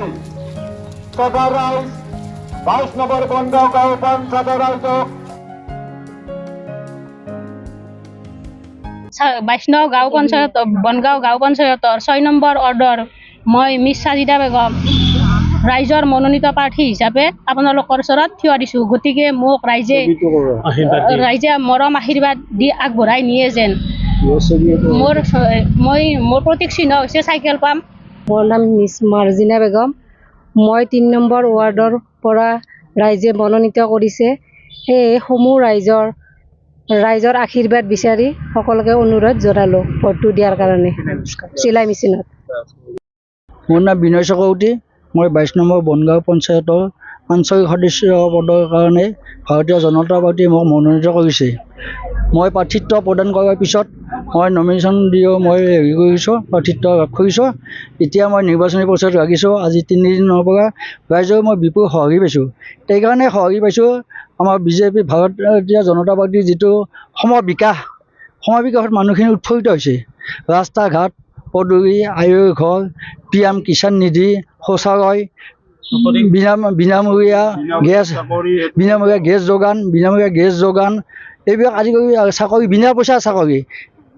প্ৰাৰ্থী সদৰ rice 22 number Bongaon গাঁও পঞ্চায়েতৰ আয়োজক 22 নং গাঁও পঞ্চায়ত বনগাঁও গাঁও পঞ্চায়তৰ 6 নম্বৰ অৰ্ডৰ মই মিছ সাজিদা বেগম ৰাইজৰ মনোনীত প্ৰাৰ্থী হিচাপে আপোনালোকৰ ওচৰত থিয় দিছোঁ। গতিকে মোক ৰাইজে মৰম আশীৰ্বাদ দি আগবঢ়াই নিয়ে যেন। মোৰ প্ৰতীক চিহ্ন হৈছে চাইকেল পাম্প। মোৰ নাম মিছ মাৰ্জিনা বেগম। মই 3 নম্বৰ ৱাৰ্ডৰ পৰা ৰাইজে মনোনীত কৰিছে। সেয়ে সমূহ ৰাইজৰ আশীৰ্বাদ বিচাৰি সকলোকে অনুৰোধ জনালোঁ ভোটটো দিয়াৰ কাৰণে। চিলাই মেচিনত মোৰ নাম বিনয় চক্ৰৱৰ্তী। মই 22 নম্বৰ বনগাঁও পঞ্চায়তৰ আঞ্চলিক সদস্য পদৰ কাৰণে ভাৰতীয় জনতা পাৰ্টীয়ে মোক মনোনীত কৰিছে। মই প্ৰাৰ্থিত্ব প্ৰদান কৰাৰ পিছত মই নমিনেশ্যন দিও মই কৰিছোঁ, প্ৰাৰ্থিত্ব লাভ কৰিছোঁ। এতিয়া মই নিৰ্বাচনী প্ৰচাৰত লাগিছোঁ। আজি 3 দিনৰ পৰা ৰাইজৰ মই বিপুল সঁহাৰি পাইছোঁ। সেইকাৰণে সঁহাৰি পাইছোঁ আমাৰ বিজেপি ভাৰতীয় জনতা পাৰ্টীৰ যিটো সমাবিকাশত মানুহখিনি উৎফুল্লিত হৈছে। ৰাস্তা ঘাট পদূলি, আয়ৰ ঘৰ, PM কিষাণ নিধি, শৌচালয়, বিনামূলীয়া গেছ যোগান, এইবিলাক আদি কৰি চাকৰি বিনা পইচা চাকৰি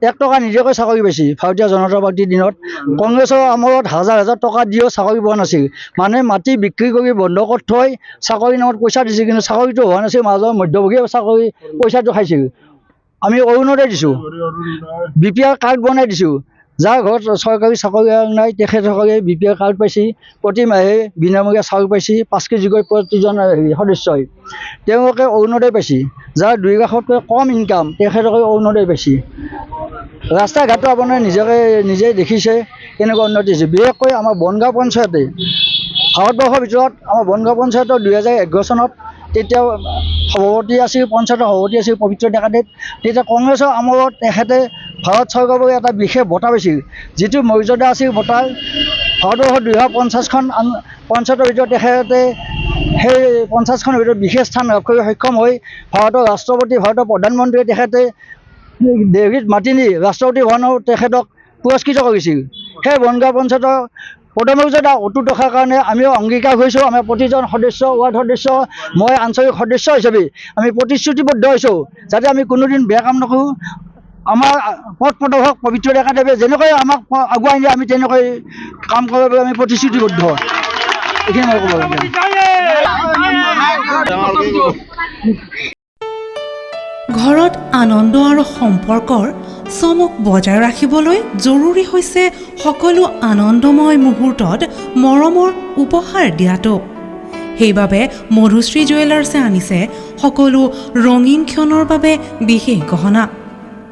1 টকা নিদিয়াকৈ চাকৰি পাইছে। ভাৰতীয় জনতা পাৰ্টীৰ দিনত কংগ্ৰেছৰ আমৰত হাজাৰ টকা দিও চাকৰি পোৱা নাছিল। মানুহে মাটি বিক্ৰী কৰি বন্ধকত থৈ চাকৰি নামত পইচা দিছিল, কিন্তু চাকৰিটো হোৱা নাছিল। মাজৰ মধ্যভোগীয়ে চাকৰি পইচাটো খাইছিল। আমি অৰুণোদয় দিছোঁ, BPR কাৰ্ড বনাই দিছোঁ। যাৰ ঘৰত চৰকাৰী চাকৰি নাই তেখেতসকলে BPR কাৰ্ড পাইছে। প্ৰতি মাহে বিনামূলীয়া চাউল পাইছে 5 কেজিকৈ প্ৰতিজন সদস্যই। তেওঁলোকে অৰুণোদয় পাইছে। যাৰ 2 লাখতকৈ কম ইনকাম তেখেতসকলে অৰুণোদয় পাইছে। ৰাস্তা ঘাটটো আপোনাৰ নিজেই দেখিছে কেনেকুৱা উন্নতি হৈছে। বিশেষকৈ আমাৰ বনগাঁও পঞ্চায়তে ভাৰতবৰ্ষৰ ভিতৰত আমাৰ বনগাঁও পঞ্চায়তৰ 2011 চনত তেতিয়া পঞ্চায়তৰ সভাপতি আছিল পবিত্ৰ ডেকাদেৱ। তেতিয়া কংগ্ৰেছৰ আমৰত তেখেতে ভাৰত চৰকাৰৰ পৰা এটা বিশেষ বঁটা পাইছিল, যিটো মৰ্যাদা আছিল বঁটাৰ। ভাৰতবৰ্ষৰ 250খন পঞ্চায়তৰ ভিতৰত তেখেতে সেই 50খনৰ ভিতৰত বিশেষ স্থান লাভ কৰি সক্ষম হৈ ভাৰতৰ ৰাষ্ট্ৰপতি, ভাৰতৰ প্ৰধানমন্ত্ৰীয়ে তেখেতে দেলহিত মাতি নি ৰাষ্ট্ৰপতি ভৱনত তেখেতক পুৰস্কৃত কৰিছিল। সেই বনগাঁও পঞ্চায়তৰ পদমৰ্যাদা অটুট ৰখাৰ কাৰণে আমিও অংগীকাৰ হৈছোঁ। আমাৰ প্ৰতিজন সদস্য, ৱাৰ্ড সদস্য, মই আঞ্চলিক সদস্য হিচাপে আমি প্ৰতিশ্ৰুতিবদ্ধ হৈছোঁ যাতে আমি কোনোদিন বেয়া কাম নকৰোঁ। আমাৰ পথ প্ৰদৰ্শক পবিত্ৰ ডেকাদেৱে যেনেকৈ আমাক আগুৱাই নিয়ে আমি তেনেকৈ কাম কৰাৰ বাবে আমি প্ৰতিশ্ৰুতিবদ্ধ। এইখিনি মই ক'ব লাগে। ঘৰত আনন্দ আৰু সম্পৰ্কৰ চমক বজাই ৰাখিবলৈ জৰুৰী হৈছে সকলো আনন্দময় মুহূৰ্তত মৰমৰ উপহাৰ দিয়াটো। সেইবাবে মধুশ্ৰী জুৱেলাৰ্ছে আনিছে সকলো ৰঙীন ক্ষণৰ বাবে বিশেষ গহনা।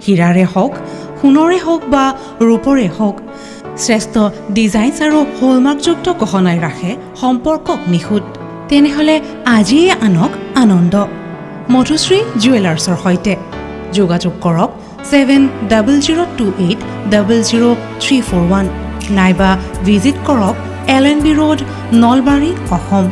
হীৰাৰে হওক, সোণৰে হওক বা ৰূপৰে হওক, শ্ৰেষ্ঠ ডিজাইনছ আৰু হলমাৰ্কযুক্ত গহনাই ৰাখে সম্পৰ্কক নিখুঁত। তেনেহ'লে আজিয়ে আনক আনন্দ মধুশ্ৰী জুৱেলাৰ্ছৰ সৈতে। যোগাযোগ কৰক 7002800341 নাইবা ভিজিট কৰক LNB ৰোড, নলবাৰী, অসম।